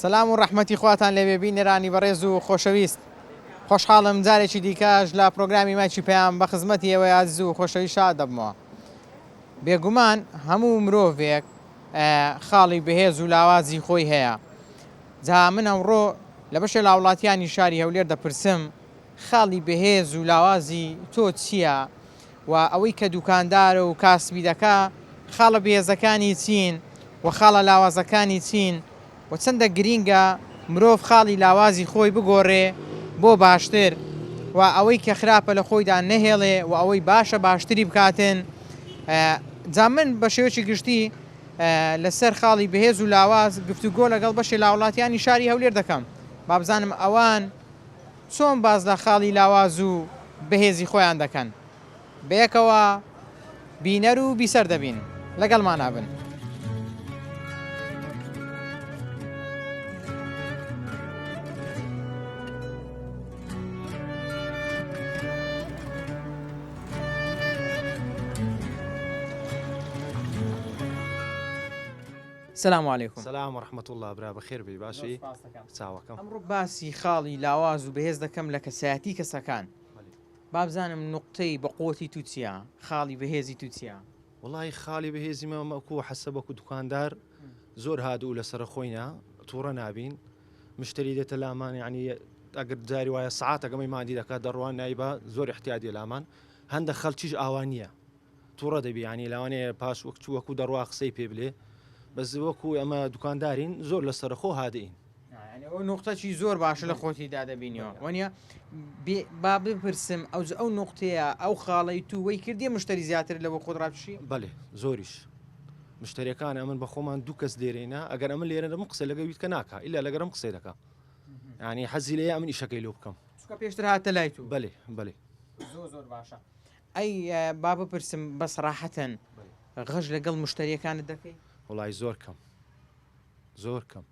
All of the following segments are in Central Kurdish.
سەلام و ڕەحمەتی خواتان لێبێ بینێرانی بەڕێز و خۆشەویست. خۆشحاڵم جارێکی دیکەش لە پرۆگرامی ماچی پێیان بە خزمەتی ئێوەی عزیز و خۆشەویست شاد دەبمەوە. بێگومان هەموو مرۆڤێک خاڵی بەهێز و لاوازی خۆی هەیە. جا من ئەمڕۆ لە بەشێ لە وڵاتیانی شاری هەولێر دەپرسم خاڵی بەهێز و لاوازی تۆ چییە؟ و ئەوەی کە دوکاندارە و کاسبی دەکا خاڵە بەهێزەکانی چین و خاڵە لاوازەکانی چین و چەندە گرینگە مرۆڤ خاڵی لاوازی خۆی بگۆڕێ بۆ باشتر و ئەوەی کە خراپە لە خۆیدا نەهێڵێ و ئەوەی باشە باشتری بکاتن. جا من بە شێوەیەکی گشتی لەسەر خاڵی بەهێز و لاواز گفتوگۆ لەگەڵ بەشێ لە وڵاتیانی شاری هەولێر دەکەم با بزانم ئەوان چۆن باز لە خاڵی لاواز و بەهێزی خۆیان دەکەن. بەیەکەوە بینەر و بیسەر دەبین لەگەڵمان نابن. سلام علیکم. سلام ورحمة الله برا بخير بی باشی چاوەکەم. ئەمڕۆ باسی خاڵی لاواز و بەهێز دەکەم لە کەسایەتی کەسەکان. با بزانم نقطەی بەقۆتی تو چییە؟ خاڵی بەهێزی تو چییە؟ وڵی خاڵی بەهێزیمە مەکو حەسەبەکو دوکاندار زۆر هادوو لەسەر خۆینە تووڕە نابین مشتری دێتە لامان ینی ئەگەر جاری وایە سعات ئەگەمەی مادی دەکات دەڕوان نایبە زۆر احتیادی لامان هەندە خەڵکیش ئاوانیە تووڕە دەبی ینی لاوانەیە پاش وەکو دەڕوا قسەی پێ بلێ بەس وەکو ئەمە دوکاندارین زۆر لەسەر خۆ هادەین. ئەو نقطەی زۆر باشە لە خۆتیدا دەبینەوە وانە با بپرسم ئەو نقطەیە ئەو خاڵی تو وەی کردی مشتری زیاتر لە بۆ خۆدراپشی؟ بەێ زۆریش مشتریەکان ئەمن بە خۆمان دوو کەس لێرێنە ئەگەر ئەمە لێرە دەم قسە لەگەویت کە ناکە ئیلا لەگەرم قسەی دەکە ینی حەزی لێ ئەمن ئیشەکەی لۆ بکەم پێشتر هاتە لای تو. بەێ زۆر باشە. ئەی با بپرسم بەسڕاحەتەن غەژ لەگەڵ مشتریەکانت دەکەی؟ وڵی زۆر کەم زۆر کەم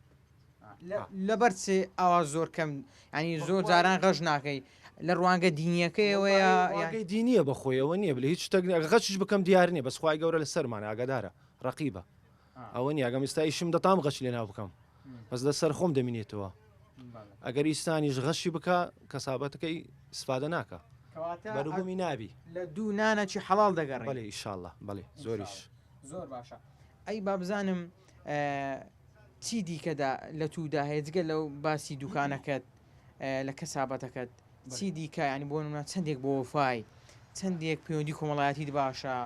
لەبەر چێ ئاوا زۆر کەم ینی زۆر جاران غەژ ناکەی لە ڕوانگە دینیەکەیەوەیە دینیە بەخۆیەوە نییە بلێ هیچ غەچش بکەم دیار نیە بەس خخوای گەورە لە سەرمانە ئاگادارە ڕقیبە ئەوە نیە ئەگەم ئێستا ئیشم دەتام غەچ لێ ناو بکەم بەس لەسەر خۆم دەمینێتەوە ئەگەر ئیسانیش غەشی بکە کەسابەتەکەی سفادە ناکە بەروبوومی نابی لە دوو نانەکی حەڵال دەگەڕ بەێ ئیشاءڵڵه بەێ زۆریش زۆر باشە. ئەی با بزانم چی دیکەدا لە توودا هەیەجگە لەو باسی دوکانەکەت لە کەسابەتەکەت چی دیکە ینی بۆ منە چەندێک بۆ وفای چەندێک پەیوەندی کۆمەڵایەتیت باشە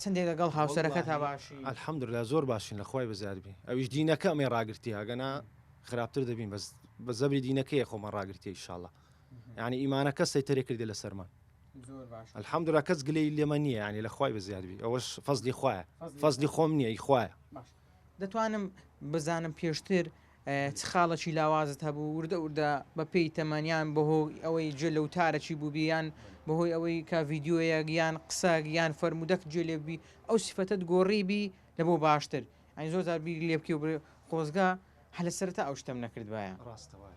چەندێک لەگەڵ هاوسەرەکە تا باشی؟ الحەمدوللا زۆر باشین لە خۆی بەزیادبی ئەویش دینەکە ئەمێ ڕاگرتی هاگەنا خراپتر دەبین بە زەبری دینەکەی خۆمە ڕاگرتی ئیشاءڵڵه ینی ئیمانەکە سەیتەرێ کردی لە سەرمان الحەمدوللا کەس گلەی لێمە نییە ینی لە خۆی بەزیادبی ئەوەش فەزلی خوایە فەزلی خۆم نییە ئی خوایە. دەتوانم بزانم پێشتر چ خاڵەکی لاوازت هەبوو وردە وردە بە پێی تەمەنیان بەهۆی ئەوەی جێ لەو تارەکی بووبییان بەهۆی ئەوەی کا ڤیددیۆیە گیان قسە گیان فەرمودەک جێ لێبی ئەو سیفەتت گۆڕیبی لە بۆ باشتر ئەین زۆر زار بیر لێ بکە و خۆزگا هەلە سەرتا ئەو شتەم نەکردوایە ڕاستەوە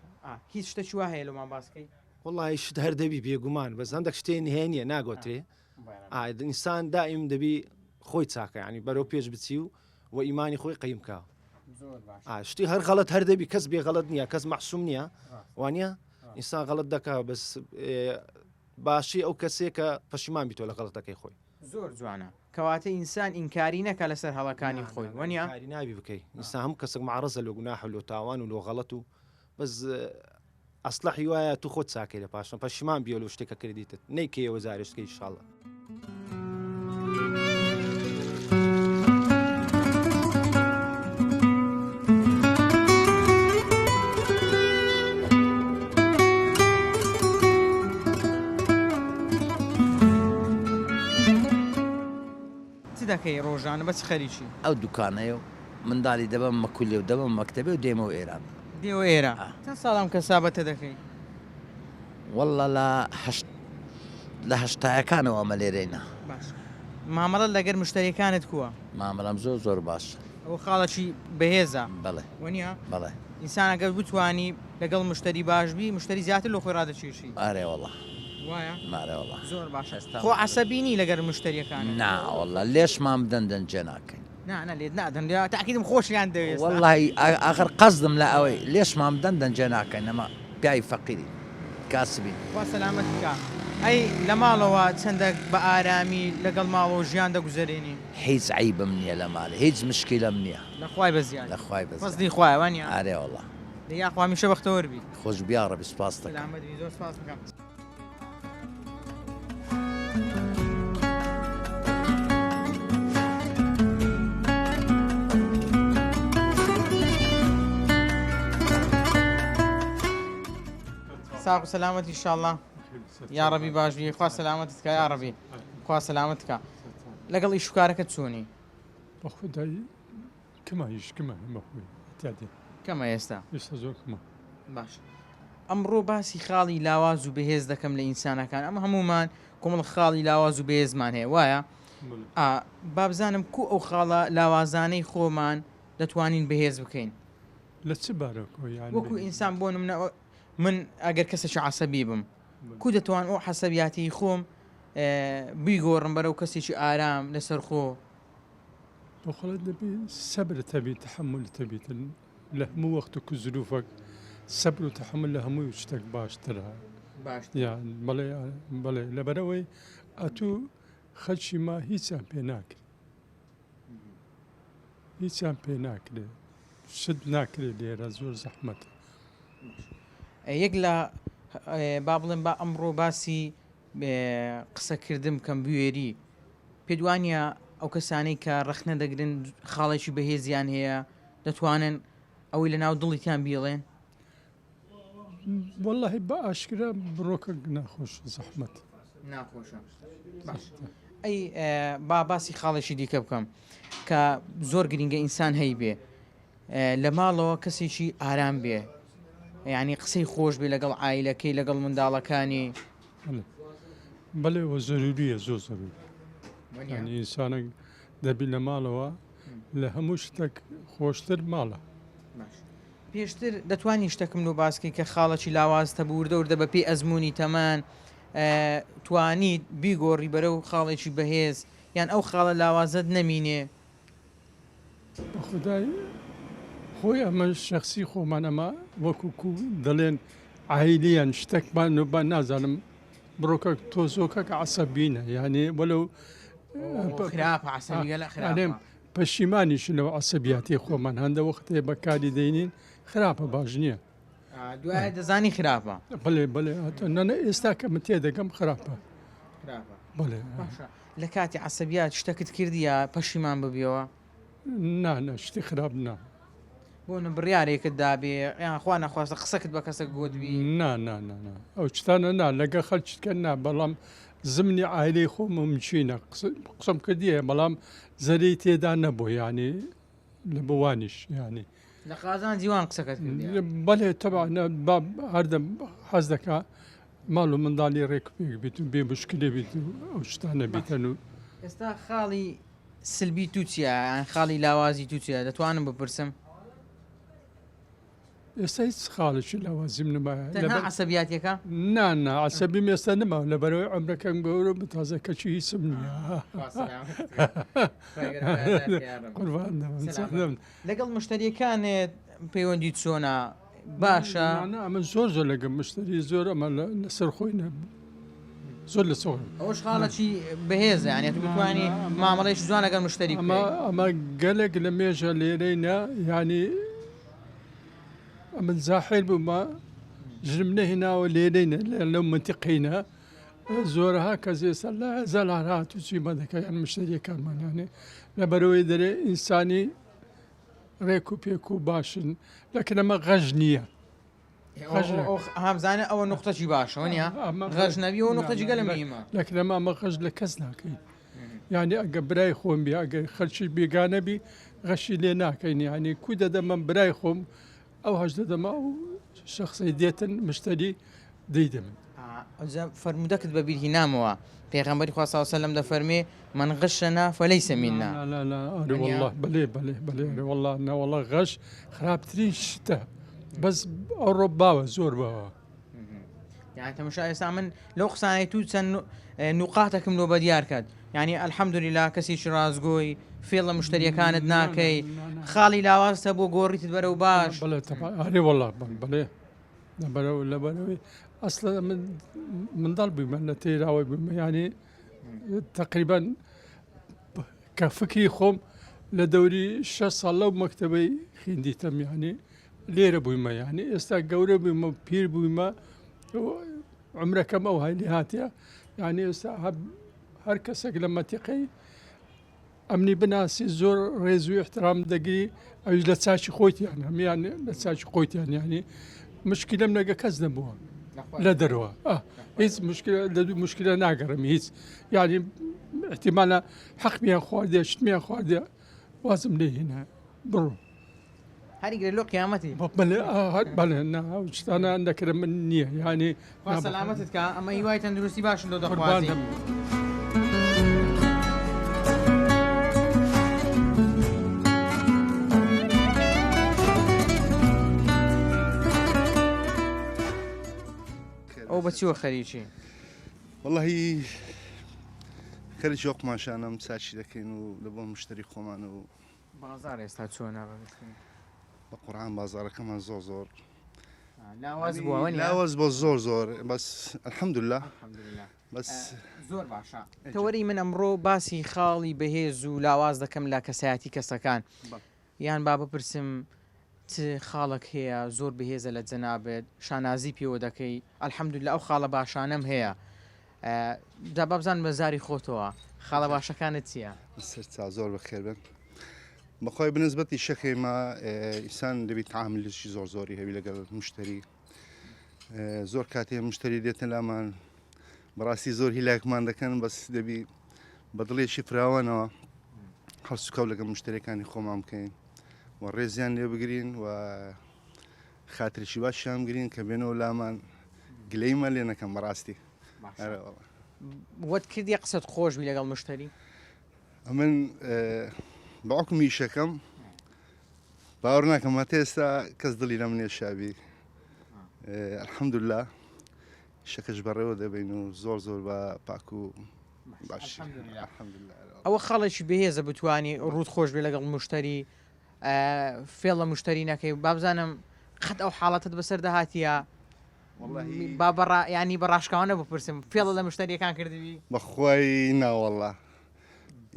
هیچ شتێکی وا هەیە لەمان باسکەی؟ وڵی شت هەر دەبی بێگومان بەس هەندێک شتێن هێنیە ناگۆترێ ئینسان دائیم دەبی خۆی چاکە ینی بەرەو پێش بچی و ئیمانی خۆی قیمکە شتی هەر غەڵەت هەر دەبی کەس بێ غەڵەت نییە کەس مەحسوم نییە وانە ئینسان غەڵەت دەکا بەس باشی ئەو کەسێک کە پەشیمان بیتۆ لە غەڵەتەکەی خۆی. زۆر جوانە کەواتە ئینسان ئینکاری نەکە لەسەر هەڵەکانی خۆی وەنیە نابی بکەی ئینسان هەم کەسێک معرەزە لە گوناح و لۆ تاوان و لۆ غەڵەت و بەس ئەسلحی وایە تو خۆت چاکەی لە پاشە پەشیمان بیۆ لە شتێکە کردیتت نەیکەیەوە زارشتکەی ئینشاءڵڵه. دەکەی ڕۆژانە بەچ خەریکی ئەو دوکانەیە و منداڵی دەبم مەکولێ و دەبم مەکتەبێ و دێمەوە ئێران دێوە ئێرە چەند ساڵام کەسابەتە دەکەی؟ وەڵڵا لە هەشتایەکانەوە ئەمە لێرەینە. باش مامەڵە لەگەر مشتریەکانت کووە؟ مامەڵەم زۆر باش ئەو خاڵەکی بەهێزە بەڵێ وەنیە بەڵێ ئینسان ئەگەر بتوانی لەگەڵ مشتری باشبی مشتری زیاتر لە خۆی ڕادەچێشی. ئارێ وەڵڵا وایە مارەوەڵە زۆر باش خۆ عەسەبینی لەگەر مشتریەکان؟ ناوەڵڵا لێشمان بدەن دەنجێ ناکەین نا لێت نادەن تاکیدم خۆشیان دەوێت والله آخر قصدم لا أوي ليش ما مدندن جناك إنما بيعي فقيري كاسبين خوا سەلامەت بکە ئەی لە ماڵەوە چەندێک بە ئارامی لەگەڵ ماڵەوە ژیان دەگوزارێنی هيز عيب مني لا مال هيز مشكلة مني لەخوای بەزیان لأخوي بس فەزلی خوایوانە عليه والله یاخوا هەمیشە بەختەوەر بی خوش بيارة بسباستك سەلامەت بی زۆر سپاس بکەم ساق سلامتي إن شاء الله يا ربي باش بي خوا سلامتك يا ربي خوا سلامتك لەگەڵ ئیشکارەکە چۆنی بەخودایی کەمایش کەمە هەمەخۆی تادێ کەمە ئێستا ئێستا زۆر کەمە باش ئەمڕۆ باسی خاڵی لاواز و بەهێز دەکەم لە ئینسانەکان ئەمە هەمومان کۆمەڵ خاڵی لاواز و بەهێزمان هەیە وایە بابزانم کو ئەو خاڵە لاوازانەی خۆمان دەتوانین بەهێز بکەین لە چ بارەکۆ یان وەکو ئینسان بۆ نمونە من ئەگەر کەسێکی عەسەبی بم کو دەتوان ئەو حەسەبیاتی خۆم بیگۆڕم بەرەو کەسێکی ئارام لەسەر خۆ بەخۆڵت دەبێ سەبرت هەبێت تحملت هەبێت لە هەموو وەختێک و زروفێک سەبر و تحمل لە هەمووی شتێک باشترە باش یان بەڵێ لەبەرەوەی ئەتوو خەلکی ما هیچیان پێ ناکرێت هیچیان پێ ناکرێت شت ناکرێت لێرە زۆر زەحمەتە یەک لە با بڵێن با ئەمڕۆ باسی قسەکردم کەم بوێری پێدوانە ئەو کەسانەی کە ڕەخنە دەگرن خاڵێکی بەهێزیان هەیە دەتوانن ئەوەی لە ناو دڵیتان بیڵێن والله بە ئاشکرا بڕۆکە ناخۆش زەحمەت ناخۆشە باش ئەی با باسی خاڵێکی دیکە بکەم کە زۆر گرنگە ئینسان هەی بێ لە ماڵەوە کەسێکی ئارام بێ یعنی قسەی خۆش بێ لەگەڵ عایلەکەی لەگەڵ منداڵەکانی بەڵێ وە زەروریە زۆر زەروری ینی ئینسانێک دەبی لە ماڵەوە لە هەموو شتێک خۆشتر ماڵە پێشتر دەتوانی شتێکم و باسکەی کە خاڵەکی لاوازتە بوردەوردە بە پێی ئەزمموی تەمان توانیت بیگۆڕی بەرە و خاڵێکی بەهێز یان ئەو خاڵە لاوازت نەمینێ بە خودای خۆی ئەمە شخصی خۆمان ئەمە وەکوکو دەڵێن عیلیان شتێکمان و بە نازانم بڕۆکە تۆزۆکەکە عسەبینە یعنی وەلو خراپە پەشیمانیش لەوە عسەبیاتی خۆمان هەندە وەختێ بەکاری دەینین خراپە باش نییە دوای دەزانی خراپە بڵێ نەنە ئێستا کە من تێدەگەم خراپە بڵێ لە کاتی عسەبیات شتەکت کردیە پەشیمان ببیەوە نانە شتی خراپ نا بۆ نە بڕیارێکت دابێ یانخوا نەخواستە قسەکت بە کەسە گۆدبی نا ئەو شتانە نا لەگە خەلچکە نا بەڵام زمنی ئایلەی خۆم مچینە قسم کردیە بەڵام زەری تێدا نەبوو ینی لە بوانیش ینی لە قازان جیوان قسەکەت بەڵێ تەبع هەردەم حەز دەکا ماڵ و منداڵی ڕێک پێک بیت و بێ بشکلێ بیت و ئەو شتانە بیتەن و ئێستا خاڵی سلبی تو چیە خاڵی لاوازی تو چیە دەتوانم بپرسم ئێستا هیچ خاڵێکی لاوازیم نمایە عسەبیاتەکە نانا عسەبیم ئێستا نەما لە بەرەوەی عەمرەکەم گەورە بتازە کەچی هیچم نییە لەگەڵ مشتریەکانێت پەیوەندی چۆنە باشە ئەمە زۆر لەگەم مشتری زۆر ئەمە لەسەر خۆی زۆر لە سۆ ئەوش خاڵەکی بەهێزە یانێت بتوانانی مامەڵێش جوان لەگەڵ مشتری ئەمە گەلێک لە مێژە لێرەینە ینی ئەمە زاحێل بوومە ژم نەهێناوە لێرەینە لەو منتیقینە زۆرها کەس ئێستا لە زەلار هات و چی بەدەکە یان مشتریەکانمانیانێ لە بەرەوەی دەرێ ئینسانی ڕێک و پێک و باشن لەکن ئەمە غەژ نییە هەمزانە ئەوە نقطەی باشە نیە غەژ نەبی و نقطەی گەلە میمە لەکن ئەمە ئەمە غەژ لە کەس ناکەین یعنی ئەگە برای خۆم بێ ئەگەر خەلکی بێگانەبی غەشی لێ ناکەین یعنی کو دەدەمە برای خۆم ئەو هەش دەدەما و شخصی دێتن مشتری دەیدەمن فەرمودەکت بە بیرهی نامەوە پێغەمبەری خوا صلی الله علیه و سلم دەفەرمێ من غشنا فليس منا والله بلێ والله والله غەش خراپترین شتە بەس ئەو ڕۆ باوە زۆر باوە یعنی تەماشا ئێستا من لەو قسانەی تو چەند نوقاتێکم لۆ بەدیار کات ینی ئەلحەمدولیلا کەسیی ڕازگۆی فێڵ لە مشتریەکانت ناکەی خاڵی لاواازتە بۆ گۆڕیتت بەرەو باش بەڵێ هەرێ وەڵا بڵێ لەبەرەوەی ئەسڵە منداڵ بوومە لە تێراوە بوومە ینی تقریبان کە فکری خۆم لە دەوری 6 ساڵ لەو مەکتەبەی خوێندیتەم ینی لێرە بوویمە ینی ئێستا گەورە بوویمە پیر بوویمە عمرەکەم ئەو هەلی هاتیە ینی ئێستا هەر کەسێک لە مەتیقەی ئەمنی بناسی زۆر ڕێزوی احترام دەگری ئەوش لە چاچی خۆیتیان هەمیان لە چاچی خۆیتیان ینی مشکلم لەگە کەس نەبووە لە دەرەوە هیچ لە دوو مشکلە ناگەڕم هیچ ینی احتیمالە حەقمیان خواردێ شتمیان خواردێ وازم لێ هێنا بڕۆ هەریگرێ لۆ قیامەتی بەڵێ شتانە دەکرم من نییە ینی سەلامەتت کە ئەمە هیوای تەندروستی باشن دۆ دەخوازی ئەو بەچیوە خەریکی واللهی خەریکی وەقماشانم چاچی دەکەین و لە بۆ مشتری خۆمان و بازار ئێستا چۆنە بە قورعان بازارەکەمان زۆر لاواز بووە لاواز بۆ زۆر بەس الحەمدوللا بەس زۆر باشە تەوەری من ئەمڕۆ باسی خاڵی بەهێز و لاواز دەکەم لە کەسایەتی کەسەکان یان با بپرسم خاڵک هەیە زۆر بەهێزە لە جەنابێت شانازی پێوە دەکەی ئەلحەمدوللا ئەو خاڵە باشانەم هەیە دا بابزان بە زاری خۆتەوە خاڵە باشەکانت چییە؟ سەرچا زۆر بەخێر بن بەخۆی بنسبەتی شەکەیمە ئیسان دەبێت تعاملشی زۆری هەوی لەگەڵ مشتری زۆر کاتێ مشتری دێتە لامان بەڕاستی زۆر هیلاکمان دەکەن بەس دەبی بە دڵێکی فراوانەوە هەڵسوکەوت لەگەڵ مشتریەکانی خۆمان بکەین و ڕێزیان لێ بگرین و خاترێکی باشیان بگرین کە بێنەوە لامان گلەیمە لێ نەکەم بەڕاستی وەت کردی قسەت خۆشبی لەگەڵ مشتری من بەعکمی شەکەم باوەڕ ناکەم هەتا ئێستا کەس دڵی لە منێ شابی الحەمدوللا شەکەش بەڕێوە دەبین و زۆر بە پاک و باش ئەوە خاڵێکی بەهێزە بتوانی ڕوود خۆش بێ لەگەڵ مشتری فێڵ لە مشتری نەکەی بابزانم قەت ئەو حاڵەتت بەسەر داهاتیە ینی بەڕاشکاوانە بپرسم فێڵە لە مشتریەکان کردوی بەخوای ناوەڵە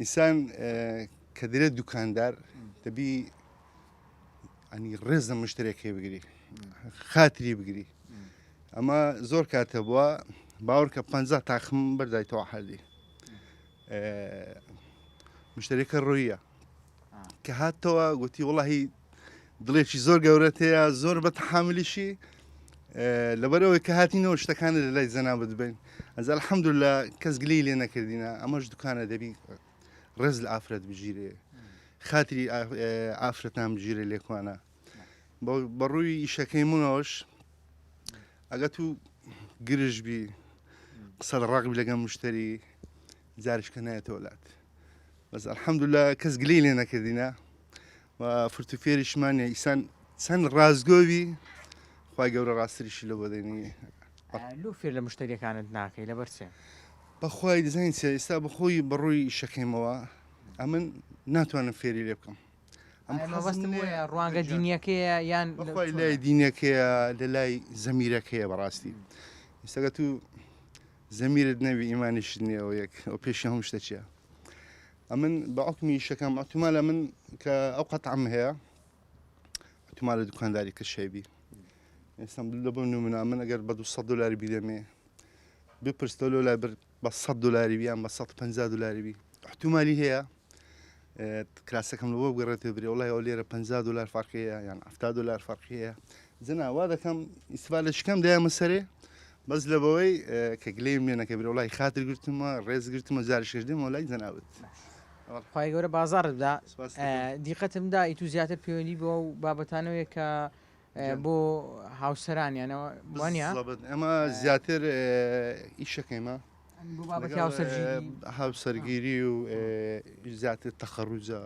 ئینسان کە دەرێت دوکاندار دەبی ئەنی ڕێز لە مشتێکی بگری خاتری بگری ئەمە زۆر کاتە بووە باوەڕ کە 50 تاخم بەردایتەوە حەلی مشتێکە ڕۆیە کە هاتەوە گوتی وڵی دڵێکی زۆر گەورەت هەیە زۆر بە تەحاملیشی لەبەرەوەی کە هاتینەوە شتەکانە لە لای زەنابەت بین ئەز الحەمدوللا کەس گلەی لێ نەکردینە ئەمەش دوکانە دەبی ڕێز لە ئافرەت بژیرێ خاتری ئافرەتان بژیرە لێکوانە بەڕووی ئیشەکەی منەوەش ئەگە تو گرژبی قسە ڕاقبی لەگەم مشتری جارشکە نایەتەوە لات بەس الحەمدوللا کەس گلەی لێ نەکردینە و فرتوفێریشمانە ئیسان چەند ڕازگۆوی خی گەورە ڕاستریشی لە بۆ دەینی لۆ فێر لە مشتریەکانت ناکەی لە بەرچێ بەخوای دەزانین ئێستا بەخۆی بەڕووی شەکەیمەوە ئەمن ناتوانم فێری لێ بکەم ڕوانگە دینیەکەیە یان بەخوای لای دینەکەیە لە لای زەمیرەکەیە بەڕاستی ئێستاگە تو زەمیرت نەوی ئیمانیشت نییەوە یەک ئەو پێشی هەم شتە چیە ئەمن بە عکمی شەکەم ئەتومالە من کە ئەو قەتعم هەیە ئەتومالە دوکانداری کە شەیبی ئێستا لە بۆ نمونە من ئەگەر بە $200 بیدەمێ بپرستە لۆ لای بر بە $100 بیان بە $150 بی احتمالی هەیە کراسەکەم لە بۆ بگەڕێتێ برێ وڵای ئەو لێرە $50 فەرقەیە یان $70 فەرقەیە جەنا وا دەکەم ئیسفادەشکەم دایمە سەرێ بەس لە بەوەی کە گلەیم لێ نەکە برێ وڵای خاتر گرتمە ڕێز گرتمە زارشکردمە وڵای جەناوت خی گەورە بازارت بدا دیقەتمدا ئیتو زیاتر پەیوەندی بۆ و بابەتانەوەیە کە بۆ هاوسەرانیانەوە وانە ئەمە زیاتر ئیشەکەیمە هاوسەرگیری و زیاتر تەخەڕوجە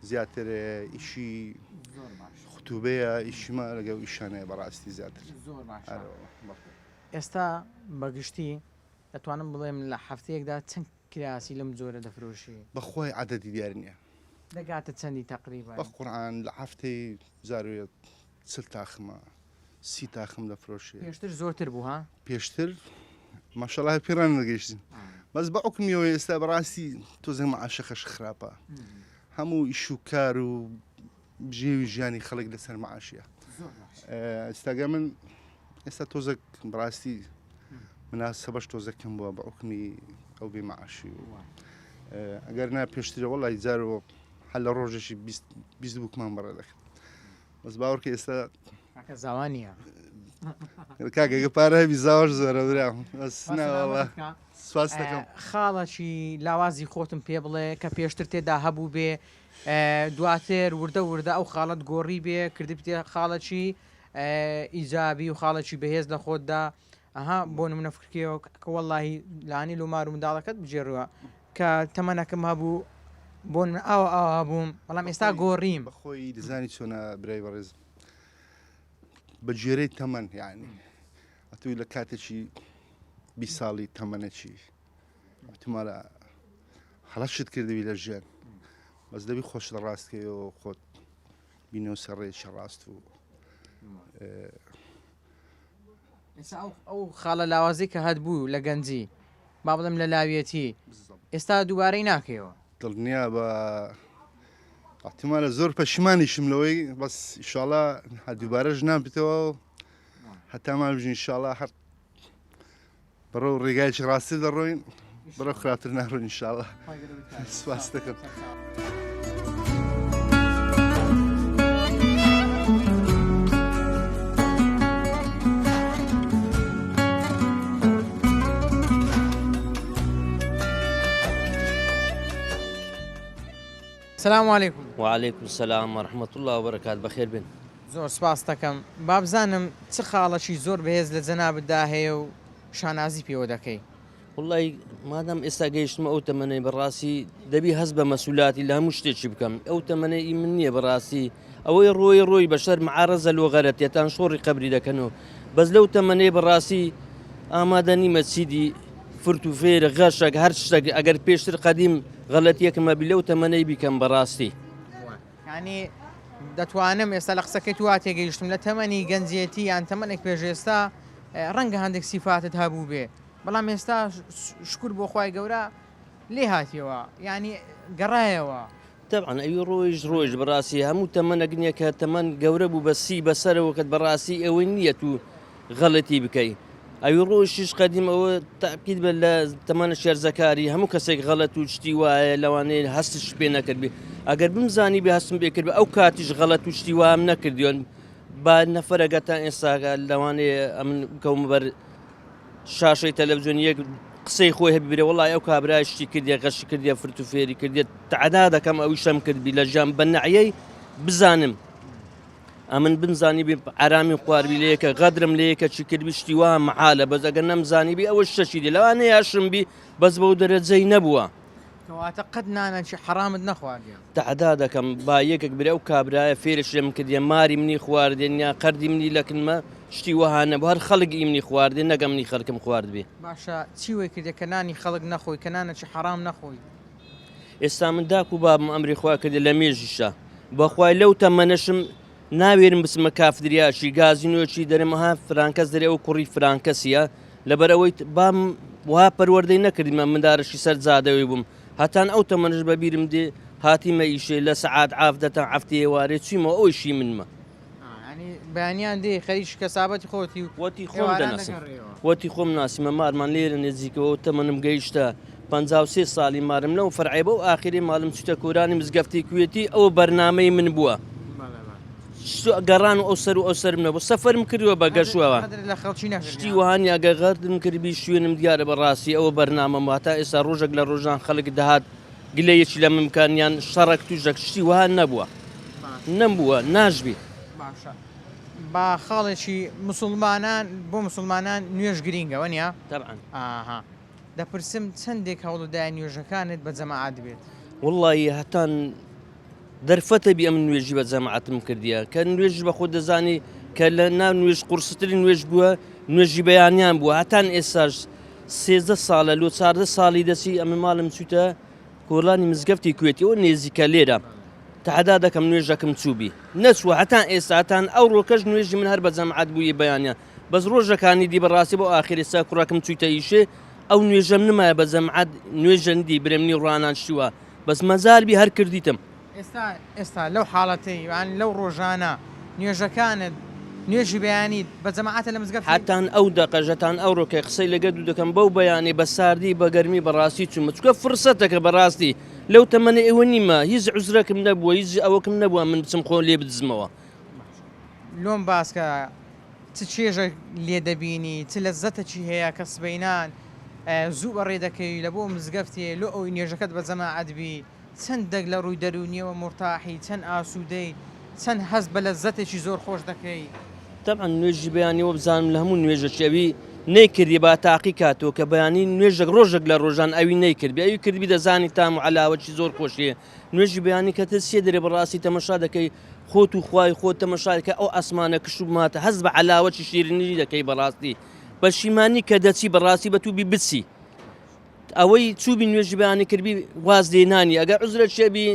زیاتر ئیشی خوتوبەیە ئیشیمە لەگەڵ ئیشانەیە بەڕاستی زیاتر ئێستا بەگشتی دەتوانم بڵێم لە هەفتەیەکدا چەند کراسی لەم جۆرە دەفرۆشی بەخۆی عادەتی دیار نییە دەگاتە چەندی تقریبا بە قورعان لە هەفتەی زاروێت چل تاخمە سی تاخم دەفرۆشێ پێشتر زۆرتر بوو ها پێشتر ماشەڵای پێڕان نەگەیشتین بەس بە ئۆکمیەوە ئێستا بەڕاستی تۆزە مەعاشەخەش خراپە هەموو ئیش و کار و بژێوی ژیانی خەڵک لەسەر مەعاشیە ئێستاگە من ئێستا تۆزێک بەڕاستی مناسەبەش تۆزەکەم بووە بە ئۆکمی ئەو بێ مەعاشی و ئەگەر نا پێشترە وەڵی جارەوە هەل لە ڕۆژێکی 20 بووکمان بەڕێ دەکەن بەس باوەڕکە ئێستا کاکە زاوانیە کاکەگە پارە هەبی زاوەش زۆرە برام بەس ناوەڵە سواس دەکەم خاڵەکی لاوازی خۆتم پێ بڵێ کە پێشتر تێدا هەبوو بێ دواتر وردە ئەو خاڵت گۆڕی بێ کردی پێ خاڵەکی ئیجابی و خاڵەکی بەهێز لە خۆتدا ئەها بۆ نمونە فکرکەوە کە وەڵاهی لانی لۆمار و منداڵەکەت بجێڕوە کە تەمەنەکەم هەبوو بۆ ئەوە بووم بەڵام ئێستا گۆڕیم بەخۆی دەزانی چۆنە برای بەڕێز بە گوێرەی تەمەەن یعنی ئەتوی لە کاتێکی 20 ساڵی تەمەنەکی احتمالە هەڵەشت کردوی لە ژیان بەس دەبی خۆش لە ڕاستکەوە خۆت بینەوە سەرڕێکی ڕاست و ئەو خاڵە لاوازی کە هەت بوو لە گەنجی با بڵم لە لاویەتی ئێستا دووبارەی ناکەیەوە دڵنیا بە احتمالە زۆر پەشیمانیشم لەوەی بەس ئیشاڵا دووبارەش نابێتەوە هەتامان بژین ئیشاڵا هەر بەڕەو ڕێگایکی ڕاستی دەڕۆین بەرەو خراتر ناڕۆین ئیشاڵا سواس دەکەم. سلام علیکم وعليكم السلام ورحمة الله وبركاته بخير بن زۆر سپاس دەکەم با بزانم چ خاڵەکی زۆر بەهێز لە جەنابتدا هەیە و شانازی پێوە دەکەی والله مادام ئێستا گەیشتمە ئەو تەمەنەی بەڕاستی دەبی هەست بە مەسئولاتی لە هەموو شتێکی بکەم ئەو تەمەنەی من نییە بەڕاستی ئەوەی ڕۆی بەشەر معارەزە لۆ غەرەتێتان شۆڕی قەبری دەکەنەوە بەس لەو تەمەنەی بەڕاستی ئامادە نیمە چیدی فرت و فێرە غەشێک هەر شتێک ئەگەر پێشتر قەدیم غەڵەتیەکمە بی لەو تەمەنەی بیکەم بەڕاستی ینی دەتوانم ئێستا لە قسەکەی تو تێگەیشتم لە تەمەنی گەنجێتی یان تەمەنێک پێشێستا ڕەنگە هەندێک سیفاتت هەبوو بێ بەڵام ئێستا شکر بۆ خی گەورە لێ هاتیەوە ینی گەڕایەوە طبعا ئەوی ڕۆژ بەڕاستی هەموو تەمەنەک نییە کە تەمەەن گەورە بوو بەسی بەسەرەوەکەت بەڕاستی ئەوەی نییە و غەڵەتی بکەی ئەوی ڕۆژیش قەدیم ئەوە تاقید بە لە تەمەنە شێرزەکاری هەموو کەسێک غەڵەت و شتی وایە لەوانەیە هەستش پێ نەکردبێ ئەگەر بمزانی بێ هەستم پێکرد ئەو کاتیش غەڵەت و شتی وام نەکردیۆن با نەفەرەگەتان ئێستاگە لەوانەیە ئەمن بکەوم بەر شاشەی تەلەڤیزیۆنیەک قسەی خۆی هەبیبرێ وڵای ئەو کابرای شتی کردێ غەشی کردێ فرت و فێری کردێت تعدا دەکەم ئەوی شەم کردبی لە ژیان بە نەعیەی بزانم ئەمن بنزانی بێ ئارامی خواردبی لەیەکە غەدرم لەیەکە چی کردبی شتی وا مەحالە بەس ئەگەر نەمزانی بی ئەوە شەشی دێ لەوانەیە یاشم بی بەس بەو دەرەجەی نەبووە کەواتە قەت نانەکی حرامت نەخواردێ تعدا دەکەم با یەکێک برێ ئەو کابرایە فێرش لێم کردێ ماری منی خواردێن یا قەردی منی لەکنمە شتی وەهانە بۆ هەر خەڵک ئیمنی خواردێ نەگەمنی خەڵکم خوارد بێ باشە چی وی کردێ کە نانی خەڵک نەخۆی کە نانەکی حرام نەخۆی ئێستا من داک و بابم ئەمری خوا کردێ لە مێژیشە بەخوای لەو تەمەنەشم ناوێرم بسمە کافدریاشی گازینۆکی دەرەمەها فرانکەس دەرێ ئەو کوڕی فرانکەسیە لەبەرەوەی بام وها پەروەردەی نەکردیمە مندارشی سەر زادەوەی بووم هەتان ئەو تەمەنش بەبیرم دێ هاتیمە ئیشێ لە سەعات ئافدەتەن هەفتەیە وارێ چویمەوە ئەویشی منمە بەیانیان دێ خەریش کەسابەتی خۆتی وەتی خۆم دەناسم وەتی خۆم ناسیمە مارمان لێرە نێزیکەوە تەمەنم گەیشتە 53 ساڵی مارم لەو فەرعی بە و ئاخری ماڵم چتە کۆرانی مزگەفتی کوێتی ئەوە بەرنامەی من بووە گەڕان و ئەو سەر و ئەو سەرم نەبوو سەفەرم کردووە بە گەشتوەوە لە خەڵکی شتی وهانی ئەگە غەردم کردبی شوێنم دیارە بەڕاستی ئەوە بەرنامەم هەتا ئێستا ڕۆژێک لە ڕۆژان خەڵک دەهات گلەیەکی لە ممکانیان شەڕێک توژەک شتی وهان نەبووە نەبووە ناژبی باشە با خاڵێکی مسلمانان بۆ مسلمانان نوێژ گرینگەوە نیە طبعا ئاها دەپرسم چەندێک هەوڵدای نوێژەکانت بە جەماعەت بێت وڵی هەتان دەرفەتە بی ئەم نوێژی بە جەماعەتم کردیە کە نوێژ بە خۆ دەزانی کە لە ناو نوێژ قورستترین نوێژ بووە نوێژی بەیانیان بووە هەتان ئێستاش سێزدە ساڵە لۆ چاردە ساڵی دەچی ئەمە ماڵم چوتە کۆڵانی مزگەفتی کوێتیەوە نێزیکە لێرە تەحەدا دەکەم نوێژەکەم چوبی نەچوە هەتان ئێستاتان ئەو ڕۆکەش نوێژی من هەر بە جەماعەت بووی بەیانە بەس ڕۆژەکانی دی بەڕاستی بۆ ئاخری سا کوڕەکەم چوویتە ئیشێ ئەو نوێژەم نمایە بە جەماعەت نوێژەندی برێمنی ڕوانان شووە بەس مەزاربی هەر کردیتم ئێستا لەو حاڵەتی لەو ڕۆژانە نوێژەکانت نوێژی بەیانیت بە جەماعەتە لە مزگەفت حتان ئەو دەقەژەتان ئەو ڕۆکەی قسەی لەگە دوو دەکەم بەو بەیانی بە ساردی بە گەرمی بەڕاستی چوومە چکە فرسەتەکە بەڕاستی لەو تەمەنە ئێوە نیمە هیچ عوزرەکەم نەبووە هیچ ئەوەکەم نەبووە من بچم خۆ لێ بدزمەوە لۆم باسکە چ چێژە لێ دەبینی چ لەزەتەکی هەیە کە سبەینان زوو بەڕێ دەکەی لە بۆ مزگەفتێ لۆ ئەوی نوێژەکەت بە جەماعەتبی چەندێک لە ڕووی دەرونیەوە مرتاحی چەند ئاسوودەی چەند هەست بە لەزەتێکی زۆر خۆش دەکەی طبعا نوێژی بەیانیەوە بزانم لە هەموو نوێژەکەوی نەیکردی با تاقی کاتەوە کە بەیانی نوێژێک ڕۆژێک لە ڕۆژان ئەوی نەیکردی ئەوی کردبی دەزانی تام و علاوەکی زۆر خۆشیە نوێژی بەیانی کە سێ دەرێ بەڕاستی تەمەشا دەکەی خۆت و خوای خۆت تەمەشارکە ئەو ئەسمانە کش و ماتە هەست بە علاوەکی شیرینی دەکەی بەڕاستی بەشیمانی کە دەچی بەڕاستی بە تووبی بچی ئەوەی چوبی نوێژی بەیانی کردبی واز لێنانی ئەگەر عوزرە شێبی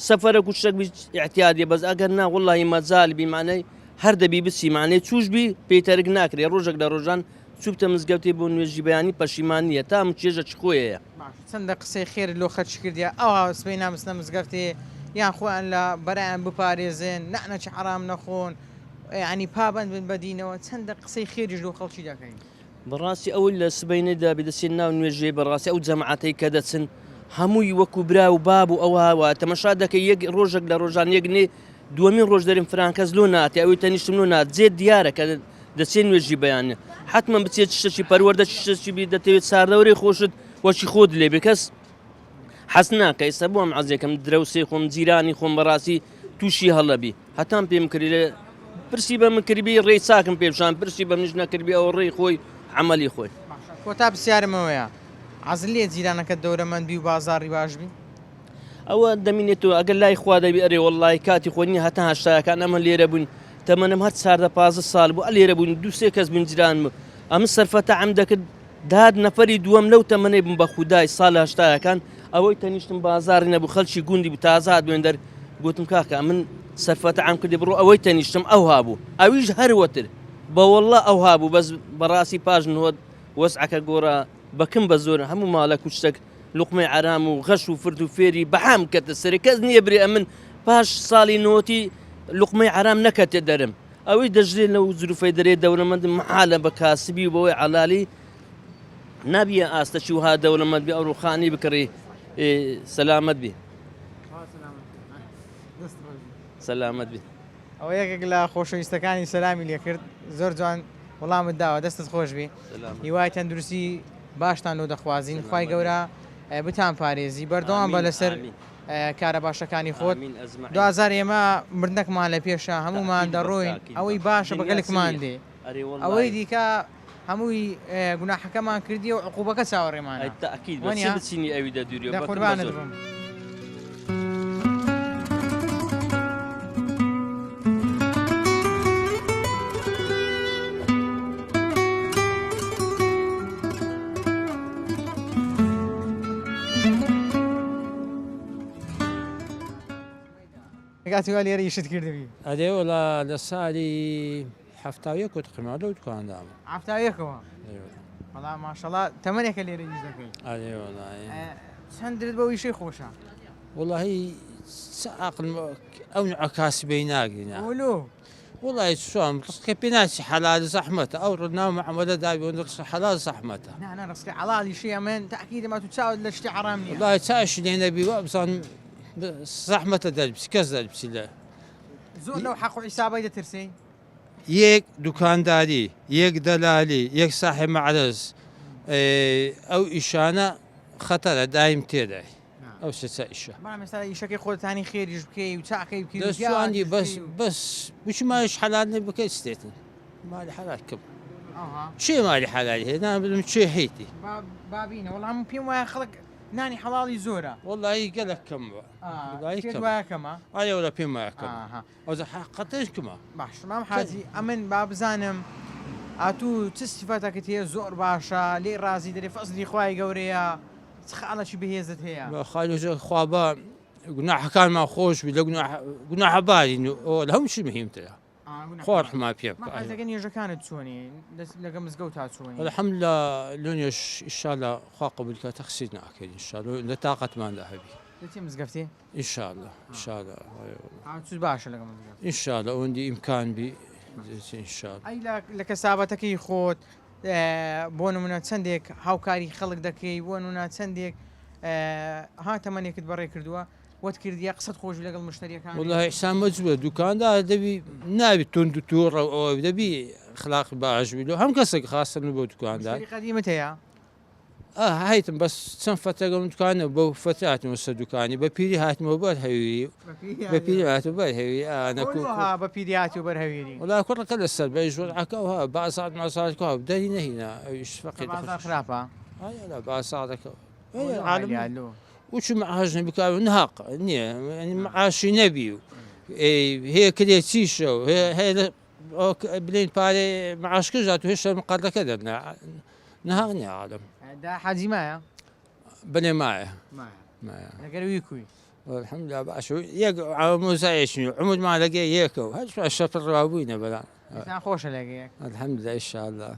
سەفەرە و شتێک احتیادیە بەس ئەگەر نا وەڵڵاهی مەجالبی مانەی هەر دەبی بچی مانەی چوشبی پێیتەرک ناکرێ ڕۆژێک لە ڕۆژان چوبتە مزگەوتێ بۆ نوێژی بەیانی پەشیمانیە تا چێژە خۆیەیە چەندە قسەی خێر لۆ خەرچ کردیا ئەو سبەی نامستە مزگەفتێ یان خۆیان لە بەرایان بپارێزێن نەچ حرام نەخۆن ینی پابند بن بەدینەوە چەندە قسەی خێریش لۆ خەڵکی دەکەین بەڕاستی ئەوەی لە سبەینەدا بێدەچێت ناو نوێژێ بەڕاستی ئەو جەماعەتەی کە دەچن هەمووی وەکو برا و باب و ئەو هاوە تەمەشا دەکەی یەک ڕۆژێک لە ڕۆژان یەکنێ دووەمین ڕۆژ دەریم فرانکەس لۆ ناتی ئەوەی تەنیشتم لۆ نات جێت دیارە کە دەچێت نوێژی بەیانە حتممە بچێت شتێکی پەروەردە شتێکی بی دەتەوێت ساردەورەی خۆشت وەچی خۆت لێ بکەس حەز ناکە ئێستا بۆ ئەم عەزێکم درەوسێ خۆم جیرانی خۆم بەڕاستی تووشی هەڵەبی هەتام پێم کردی لێ پرسی بە من کردبی ڕێی چاکم پێشان پرسی بە منش نەکردبی ئەو ڕێی خۆی عملی خۆی کۆتا پرسیارمەوەیە عەزل لێ جیرانەکە دەورەمەندبی و بازاڕی باشبی ئەوە دەمینێتەوە ئەگەر لای خوا دەبی ئەرێ وەڵڵی کاتی خۆنی هەتا هەشتاکان ئەمە لێرە بوون تەمەنم هەر چاردە پازە ساڵ بوو ئە لێرە بوون دوو سێ کەس بنجران ئەمە سەرفەتە ئەم دەکرد داد نەفەری دووەم لەو تەمەنەی بم بە خودای ساڵ هەشتاکان ئەوەی تەنیشتم بازاری نەبوو خەڵکی گوندی بوو تازات بوێن دەر گوتم کاکە من سەرفەتە ئەم کردی بڕۆ ئەوەی تەنیشتم ئەو هابوو ئەویش هەروەتر بەوەڵڵا ئەو هابوو بەس بەڕاستی پاژنەوە وەسعەکە گۆڕە بەکەم بە زۆر هەموو ماڵە کوشتێک لوقمەی عرام و غەش و فرد و فێری بەحام کەتە سەر کەس نییە برێ ئەمن پاش ساڵی نۆتی لوقمەی عرام نەکەتێ دەرم ئەوەی دەژرێت لەو زروفەی دەرێت دەوڵەمەند محالە بە کاسبی و بەوەی عەلالی نابیە ئاستەچی وها دەوڵەمەند بێ ئەو ڕوخانی بکڕی سەلامەت بێ سەلامەت بێ ئەوە یەکێک لە خۆشەویستەکانی سەلامی لێ کرد زۆر جوان وەڵامت داوە دەستت خۆش بێ هیوای تەندروستی باشتان لۆ دەخوازیین خوای گەورە بتان پارێزی بەردەوام بە لەسەر کارە باشەکانی خۆت 2000 ئێمە مردنەکمان لە پێشە هەمومان دەڕۆین ئەوەی باشە بەگەلێکمان دێ ئەوەی دیکە هەمووی گوناحەکەمان کردی و عقوبەکە چاوەڕێمانە بچینی ئەوی دەدوریەوە قوربانت بم کاتی لێرە ئیشت کردبی ئەدێ وڵا لە ساڵی هەفتاویەک و تقریبا لەو دوکاندامە هەفتاویەکەوە وەڵام ماشەڵڵا تەمەنێکە لێرە ئیش دەکەی ئەدێ وڵای چەندرت بەو ئیشەی خۆشە وڵی عقل ئەو عکاسبەی ناگرینە ئەولۆ وڵی سوام ڕستکە پێ ناچی حەلال زەحمەتە ئەو ڕناو محەمەدە داوی ڕست حەلال زەحمەتە نانە ڕستکە حەڵالی شەیە من تاکید دەما تو چاوت لە شتی حەرام نییە وڵای چاویش لێ نەبی وە بزانم زەحمەتە دەربسی کەس دەربسی لە زۆر لەو حەق و حیسابەی دەترسی یەک دوکانداری یەک دەلالی یەک ساحب مەعرز ئەو ئیشانە خەتەرە دایم تێدای ئەو سێ ئیشە ئێستا ئیشەکەی خۆتانی خێریش بکەی و چاکەی بکەی دەستوانی بەس بچ ماش حەلال نێ بکەی ستێتن مالی حەلال کەم چێ مالی حەلالی هەیە نابم چێ هەیتی بابینە وەڵام پێم وایە خەڵک نانی حەڵاڵی زۆرە وەڵی گەلک کەم بە وایەکەمە ئایا وەڵە پێم وایەکەم ئەو حقەتش کەمە باش مام حاجی ئەمن با بزانم ئاتوو چ سیفەتەکەت هەیە زۆر باشە لێ ڕازی دەرێ فەزلی خوای گەورەیە چ خاڵەکی بەهێزت هەیە خاڵۆژە خوابە گوناحەکانمان خۆش بی لە گوناحەبارین و لە هەموو چی مهمترە خۆ ڕحما پێ بکە مەقەسەکە نێژەکانت چۆنی لەگە مزگەوت تا چۆنی الحەمدوللا لۆنیش ئینشاءالله خوا قبول کە تەخسیر ناکەین ئینشاءالله لە تااقەتماندا هەبی دەچێ مزگەفتێ ئینشاءالله ئینشاءالله چ باشە لەگە مزگەفت ئینشاءالله ئەوەندی ئیمکان بی ئینشاءالله ئەی لە کەسابەتەکەی خۆت بۆ نمونە چەندێک هاوکاری خەڵک دەکەی بۆ نمونە چەندێک ها تەمەنێکت بەڕێ کردووە وەت کردیە قسەت خۆش لەگەڵ مشتریەکان والله ئیحسان مەجبورە دوکاندار دەبی نابی تۆند و تووڕە ئەوە دەبی خلاقی باش بی لە هەم کەسێک خاستن بۆ دوکاندار قەدیمت هەیە هایتم بەس چەند فتەگەڵ دوکانە بۆ فتە هاتمەوە سەر دوکانی بە پیری هاتمەوە بەر هەویری بە پیری هاتوو بەر هەوی بە پیریاتی و بەرهەویری وڵای کوڕەکە لەسەر بە ژۆرعەکەەوە باسات ماسااتکە دەری نەهینا ئەویش فەقی خراپە باساتەکە عالم وچ معاش نبی کار نهاق نییە معاشی نەبی و هەیە کرێ چیشە و هەیە بلین پارێ معاشکە جات و هێشتا مقەردەکە دەرنا نهاق نییە عالم دا حەجی مایە بنێ مایە لەگەروی کوی الحمدلله باش یەک مۆزایشنی عمرمان لەگەی یەکە و هەر شەفر ڕابووینە بەلان خۆشە لەگەیەک الحمدلله ئینشاءالله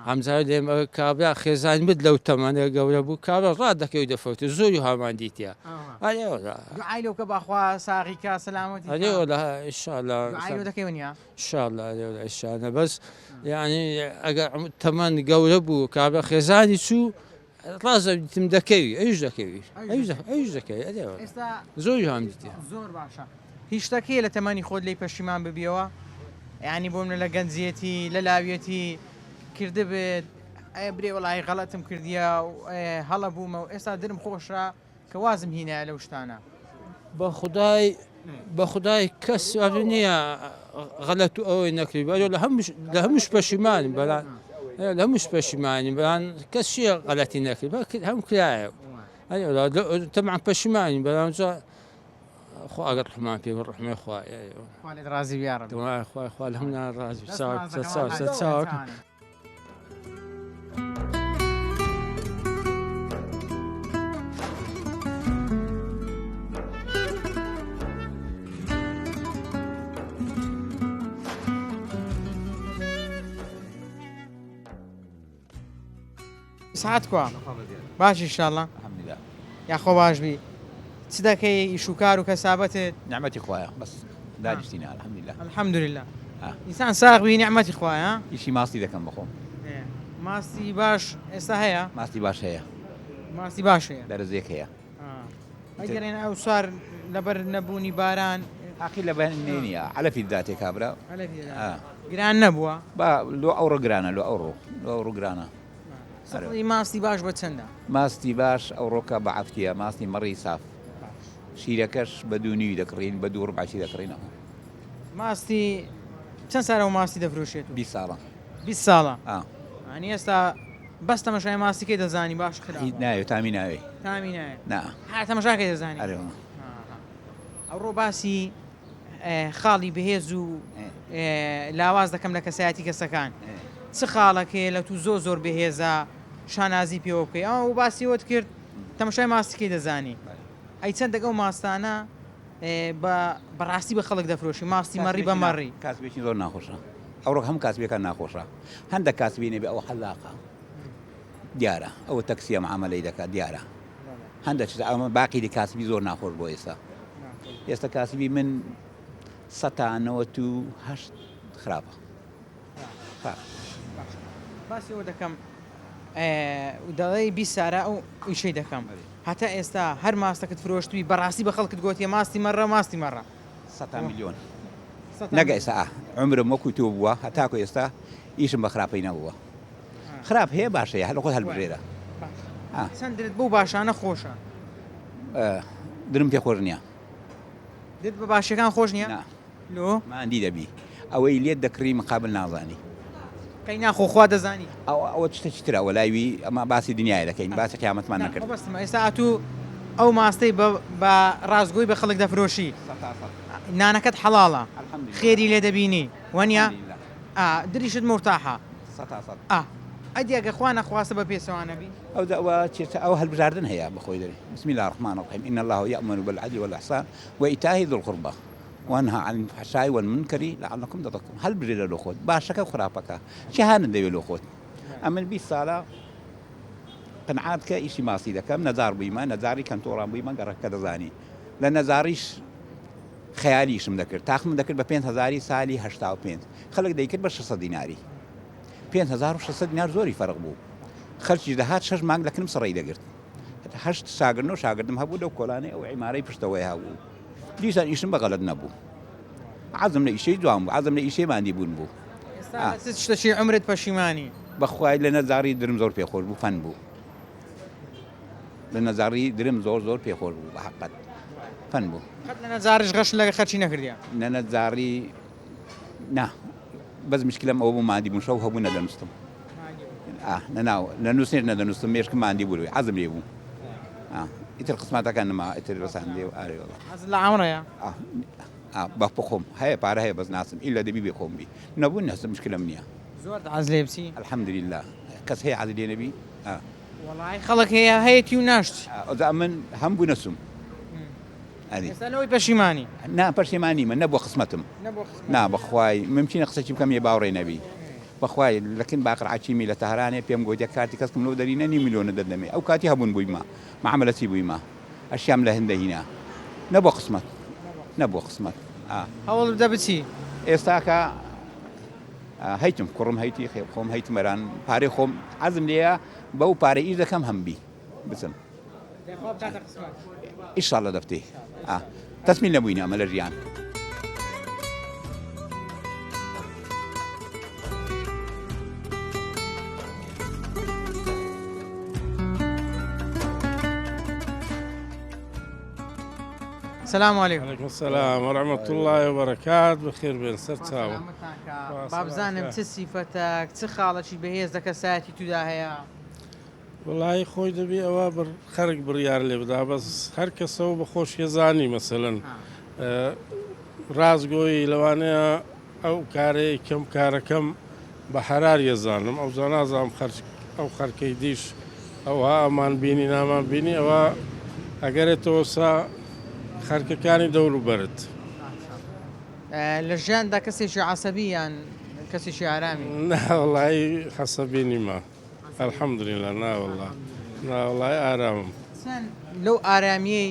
هەمزار لێم کابرا خێزان بد لەو تەمانە گەورە بوو کابرا ڕات دەکەوی دەفەوتە زۆری هامان دیتە عیلۆکە باخوا ساغی کا سەلامەتی ئەلێوەلا ئینشاءالله دەکەی ونیا ئینشاءالله ئەلێوەلا ئینشاءالله بەس یعنی ئەگەر تەمان گەورە بوو کابرا خێزانی چوو ڕازەتم دەکەوی ئەوش دەکەوی ئەوش دەکەی ئێستا زۆری هام دیتە زۆر باشە هیچ شتێکی لە تەمەنی خۆت لی پەشیمان ببیەوە یعنی بۆ منە لە گەنجێتی لە لاویەتی کرده بێت ئەیە برێ وڵی غەڵەتم کردیە و هەڵە بوومە و ئێستا درم خۆشە کە وازم هینایە لەو شتانە بە خدای کەس نییە غەلەت و ئەوەی نەکردی بەۆ لە هەمووش پەشیمانی بەڵان لە هەمووش پەشیمانی بەڵان کەس چیە غەلەتی نەکرد هەم کرایە تەمان پەشیمانی بەڵامجا خۆ ئەگەر ڕحمان پێ ڕحمێ خوای ڕازی بیاڕ خوا لە هەمنا ڕازی چاوە سعات کووە باشی شاءله یاخۆ باش بی چ دەکەی ئیشوکار و کەسابەتت نعمەتی خوایە بەس دانیشتینە الحەمدولله الحەمدولله ئینسان ساغبی نیعمەتی خوایە ئیشی ماستی دەکەم بەخۆم ماستی باش ئێستا هەیە ماستی باش هەیە ماستی باش هەیە دەرەزێک هەیە ئەگەرێن ئەو سوار لەبەر نەبوونی باران ئاخی لە بەن نییە علەفی داتێک کابرا گران نەبووە با لۆ ئەوڕۆ گرانە لۆ ئەوڕۆ گرانە ماستی باش بە چەندە ماستی باش ئەوڕۆکە بە عفتیە ماستی مەڕی ساف شیرەکەش بە دوونیوی دەکڕین بە دوو ڕبعشی دەکڕینەوە ماستی چەند سارە و ماستی دەفرۆشێت 20 ساڵە 20 ساڵە ئەنی ئێستا بەس تەمەشای ماستیکەی دەزانی باش ناوێت تامی ناوێ تامی نایە نا ها تەمەشاکەی دەزانی ئەوڕۆ باسی خاڵی بەهێز و لاواز دەکەم لە کەسایەتی کەسەکان چ خاڵەکەی لە تو زۆر بەهێزە شانازی پێوە بکەی ئەو باسی وت کرد تەمەشای ماستیکەی دەزانی ئەی چەندێک ئەو ماستانە بەڕاستی بە خەڵک دەفرۆشی ماستی مەڕی بە مەڕی کاسبێکی زۆر ناخۆشە ئەوڕۆ هەم کاسبەکان ناخۆشە هەندێک کاسبینێ بێ ئەو حەلاقە دیارە ئەوە تەکسیە معاملەی دەکات دیارە هەندێک ئەمە باقی دی کاسبی زۆر ناخۆش بۆ ئێستا کاسبی من 1970 خراپە باسی ئەوە دەکەم دەڵێی 20 سارە ئەو ئیشەی دەکەم هەتا ئێستا هەر ماستەکەت فرۆشتوی بەڕاستی بە خەڵکت گوتیە ماستی مەڕە 100 میلیۆن نەگە ئێستا عمرم وەکو تۆ بووە هەتاکو ئێستا ئیشم بە خراپەی نەبووە خراپ هەیە باشەیە هەر خۆت هەڵبژێرە چەندرت بۆ باشانە خۆشە درم پێ خۆش نییە دێت بە باشەکان خۆش نییە لۆ ماندی دەبی ئەوەی لێت دەکڕی مقابل نازانی قەی ناخۆخوا دەزانی ئەوە شتێکی ترە وەلایوی ئەمە باسی دنیای دەکەین باسی قیامەتمان نەکرد بەستمە ئێستا ئاتوو ئەو ماستەی بە ڕازگۆی بە خەڵک دەفرۆشی نانەکەت حەڵاڵە خێری لێ دەبینی وەنیا دریشت مرتاحە سەد ئەدی ئەگە خوا نەخواستە بە پێسەوانە بی أو هالبجاردن هي بخوي دري بسم الله الرحمن الرحيم إن الله يأمر بالعدل والإحسان وإيتاء ذي القربى وينهى عن الفحشاء والمنكر لعلكم تتقون هل بريد الأخوت باشك وخرافك شهان دي الأخوت أمن بي الصلاة قنعات كإشي ما صيدا كم نزار بيما نزاري كان توران بيما قرأ كذا زاني لأن نزاريش خياليش مذكر تاخ مذكر ببين هزاري سالي هشتاو بين خلق ديكر بس 600 ديناري بين 1600 دينار زوري فرق بو خەرچی دەهات 6 مانگ لەکنم سڕی دەگرت 8 شاگردن و شاگردم هەبوو لەو کۆلانەی ئەو عیمارەی پشتەوەی هەبوو دیسان ئیشم بەغەڵەت نەبوو عەزم لە ئیشەی دوام بوو عەزم لە ئیشەی ماندی بوون بوو شتەشی عمرت پەشیمانی بەخوای لە نەزاری درم زۆر پێخۆش بوو فەن بوو لە نەزاری درم زۆر پێخۆش بوو بەحەقەت فەن بوو قەت لە نەزاریش غەش لە خەرچی نەکردیە لە نەزاری نا بەس مشکلەم ئەوە بوو مادی بوون شەو هەبوو نەدەنووستم نناو لنوسير ندنوس ميش كمان دي بولوي عزم ليبو إتر قسمات كان ما إتر بس عندي وآري والله عزم لا عمره يا بخوم هاي بارا هاي بس ناسم إلا دبي بخوم بي نبو الناس مشكلة منيا زود عزلي بسي الحمد لله كس هي عزلي نبي والله خلق هي تيوناشت إذا من هم بنسم هذه سألوي بشيماني نا بشيماني من نبو قسمتهم نا بخواي ممكن قصتي بكم يباوري نبي بخواي لكن باقر عاچیمی لە تەهرانێ پێم گوت کاتی کەسکم لەو دەرینە 2 میلیۆنە دەدەمێ ئەو کاتی هەبوون بوویمە معاملەتی بوویمە ئەشیام لە هەندە هینا نەبووە قسمەت هەوڵ بدە بچی ئێستاکە هەیتم کوڕم هەیتی خۆم هەیتمەران پارەی خۆم عەزم لێیە بەو پارە ئیش دەکەم هەمبی بچم ئیشاڵڵە دەفتێ تەسمیل نەبووینە ئەمە لە ژیان السلام عليكم. وعليكم السلام ورحمة الله وبركاته بخير بين سرتاوە بابزانم چه صفەتك چه خاڵەکی بەهێز دەکە ساەتی تودا هەیە وڵی خۆی دەبی ئەوە خەرک بڕیار لێ بدا بەس هەر کەسەوە بە خۆشیێزانی مەسەلەن ڕازگۆی لەوانەیە ئەو کارەیە کەم کارەکەم بە حەرار ێزانم ئەو زانازام ئەو خەرکەی دیش ئەوها ئەمان بینی نامان بینی ئەوە ئەگەرێتەوە سا خەرکەکانی دەور و بەرت لە ژیاندا کەسێکی عەسەبییان کەسێکی ئارامی ناوەڵی حەسەبی نیمە الحەمدولillah ناوەڵی ئارامم لەو ئارامیەی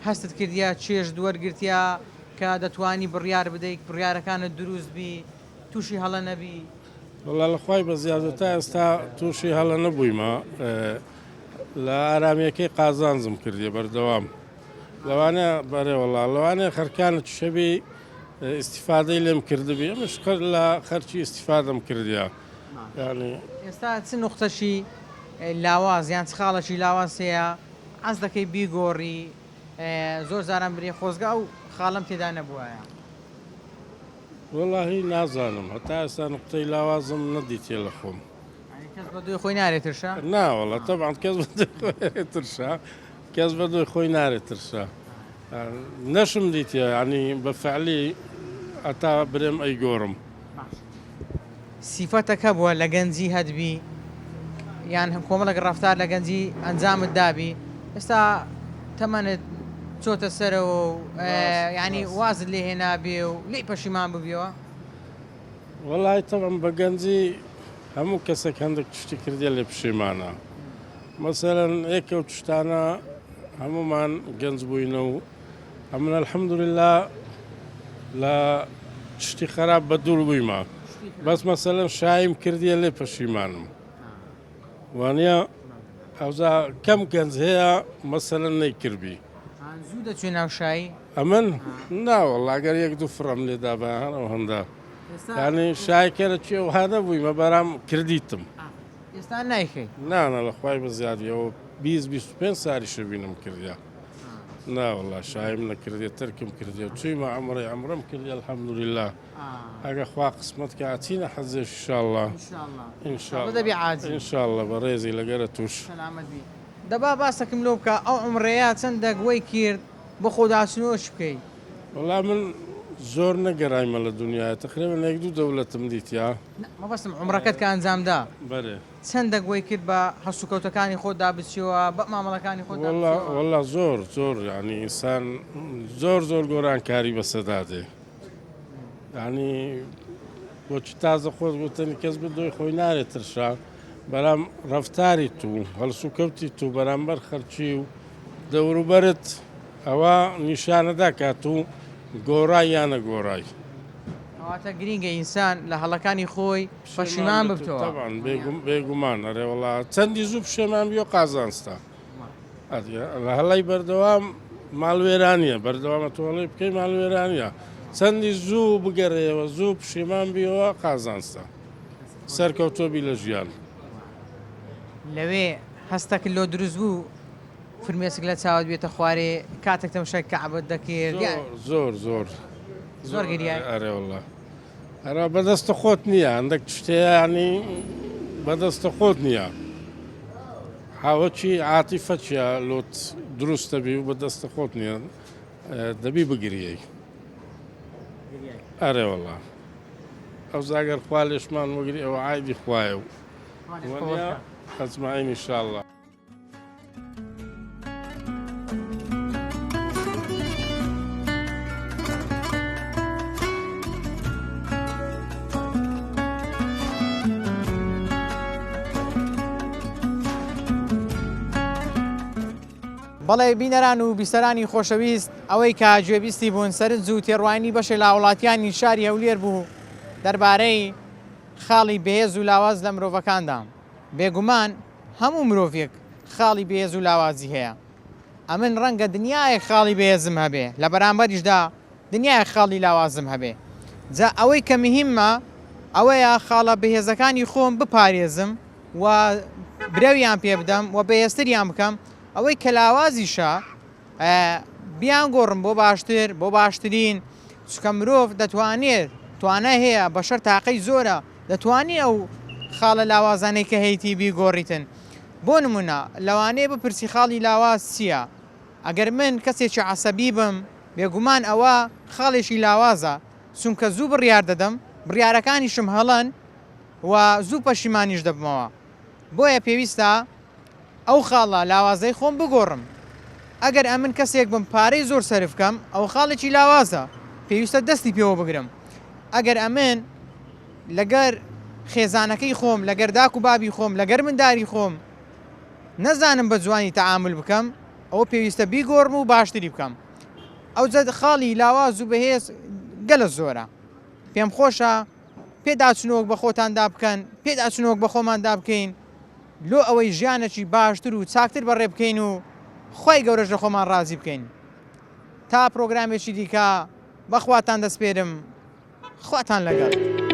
هەستت کردیا چێژ دووەرگرتیا کە دەتوانی بڕیار بدەیت بڕیارەکانت دروست بی تووشی هەڵە نەبی وڵا لەخوای بە زیادەتا ئێستا تووشی هەڵە نەبوویمە لە ئارامیەکەی قازانزم کردی بەردەوام لەوانە بەرێوەڵا لەوانەیە خەرکانت شەبی ئیسیفادەی لێم کردبی ئەمەش لە خەرچی ئیسیفادەم کردیا ینی ئێستا چ نوختەشی لاواز یان چ خاڵەشی لاواز هەیە ئەس دەکەی بیگۆڕی زۆر زاران برێ خۆزگا و خاڵم تێدا نەبووایە وەڵاهی نازانم هەتا ئێستا نقطەی لاوازم نەدیتێ لە خۆم کەس بە دوی خۆی نارێترشە ناوەڵە تەبعاً کەس بەترشە کەس بە دوی خۆی نارێترشە نەشم دیتە ینی بە فعلی ئەتا برێم ئەیگۆڕم سیفەتەکە بووە لە گەنجی هەدبی یان کۆمەڵێک ڕەفتار لە گەنجی ئەنجامت دابی ئێستا تەمەنت چۆتە سەرەوە و ینی وازت لێ هێنابێ و لی پەشیمان ببیەوە وەڵی تەمەم بە گەنجی هەموو کەسێک هەندێک تشتی کردێ لێ پشیمانە مەسەرەن ئێکە و تشتانە هەمومان گەنج بووینە و ئەمن الحەمدولillah لە تشتی خراپ بە دوور بوویمە بەس مەسەلەن شایم کردیە لێ پەشیمانم وانە ئەوزا کەم گەنج هەیە مەسەلەن نەیکردبی زوو دەچێ ناو شایی ئەمن ناوەڵا ئەگەر یەک دوو فڕم لێدا بەهانەوە هەندا ینی شایکەرە چێ و هانە بوویمە بەرام کردیتم ئێستا نایخەی نانە لە خوای بە زیادیەوە 20-25 ساری شەبینم کردیا ناوەڵا شایم نەکردێ تەرکم کردێ چوویمە عەمرەم کردی الحەمدولillah ئەگە خوا قسمەت کە ئاچینە حەزێش ئینشاءالله ئینشاءالله بە ڕێزی لەگەرە توش دەبا باسەکەم لەو بکە ئەو عمرەیە چەندە گوێی کرد بە خۆداچنەوەش بکەیت وەڵا من زۆر نەگەڕایمە لە دنیای تقریبا یەک دوو دەوڵەتم دیتیا مەبەستم عمرەکەت کە ئەنجامدا بەرێ چەندە گوۆی کرد بە هەسوکەوتەکانی خۆدا بچیەوە بە مامەڵەکانی خۆدا وەڵا زۆر ینی ئینسان زۆر گۆرانکاری بەسەدادێ ینی بۆچی تازە خۆت گوتنی کەس بدۆی خۆی نارێت ترشا بەرام ڕفتاری تو هەڵسوکەوتی تو بەرامبەر خەرچی و دەوروبەرت ئەوە نیشانەدا کات و گۆڕای یانە گۆڕای ئەواتە گرینگە ئینسان لە هەڵەکانی خۆی پەشیمان ببتەوە بێگومان ئەرێ وڵا چەندی زوو پشێمان بیۆ قازانستا لە هەڵی بەردەوام ماڵوێرانیە بەردەوامە تۆڵی بکەی ماڵوێرانە چەندی زوو بگەڕێەوە زوو پشیمان بیەوە قازانستا سەرکەوتۆبی لە ژیان لەوێ هەستەکە لۆ دروست بوو فرمێسک لە چاوت بێتە خوارێ کاتێک تەمشای کەعبەت دەکرد زۆر گریای ئەرێوەڵا هەرا بەدەستە خۆت نییە هەندێک شتەیە ینی بەدەستە خۆت نییە هاوەچی عاتیفە چیە لۆت دروستە بی و بەدەستە خۆت نییە دەبی بگریەی ئەرێوەڵا ئەو زاگەر خوا لێشمان وەگری ئەوە عایدی خوایە و ئەجمعین ئینشاءالله بەڵێ بینەران و بیسەرانی خۆشەویست ئەوەی کە گوێبیستی بوون سەرنج و تێڕوانی بەشێ لە وڵاتیانی شاری هەولێر بوو دەربارەی خاڵی بەهێز و لاواز لە مرۆڤەکاندا بێگومان هەموو مرۆڤێک خاڵی بەهێز و لاوازی هەیە ئەمن ڕەنگە دنیای خاڵی بەهێزم هەبێ لە بەرامبەریشدا دنیای خاڵی لاوازم هەبێ جا ئەوەی کە مهمە ئەوەیە خاڵە بەهێزەکانی خۆم بپارێزم و برەویان پێ بدەم و بەهێزتریان بکەم ئەوەی کە لاوازیشە بیان گۆڕم بۆ باشترین چکە مرۆڤ دەتوانێت توانە هەیە بەشەر تاقەی زۆرە دەتوانێت ئەو خاڵە لاوازانەی کە هەیەی بیگۆڕیتن بۆ نمونە لەوانەیە بپرسی خاڵی لاواز چییە ئەگەر من کەسێکی عەسەبی بم بێگومان ئەوە خاڵێکی لاوازە چونکە زوو بڕیار دەدەم بڕیارەکانیشم هەڵەن و زوو پەشیمانیش دەبمەوە بۆیە پێویستە ئەو خاڵە لاوازەی خۆم بگۆڕم ئەگەر ئەمن کەسێک بم پارەی زۆر سەرف بکەم ئەو خاڵێکی لاوازە پێویستە دەستی پێوە بگرم ئەگەر ئەمن لەگەر خێزانەکەی خۆم لەگەر داک و بابی خۆم لەگەر منداری خۆم نەزانم بە جوانی تەعامل بکەم ئەوە پێویستە بیگۆڕم و باشتری بکەم ئەو جەد خاڵی لاواز و بەهێز گەلە زۆرە پێم خۆشە پێداچنەوەک بە خۆتاندا بکەن پێداچنەوەک بە خۆماندا بکەین لۆ ئەوەی ژیانێکی باشتر و چاکتر بەڕێ بکەین و خۆی گەورەش لە خۆمان ڕازی بکەین تا پرۆگرامێکی دیکە بەخواتان دەسپێرم خواتان لەگەڵ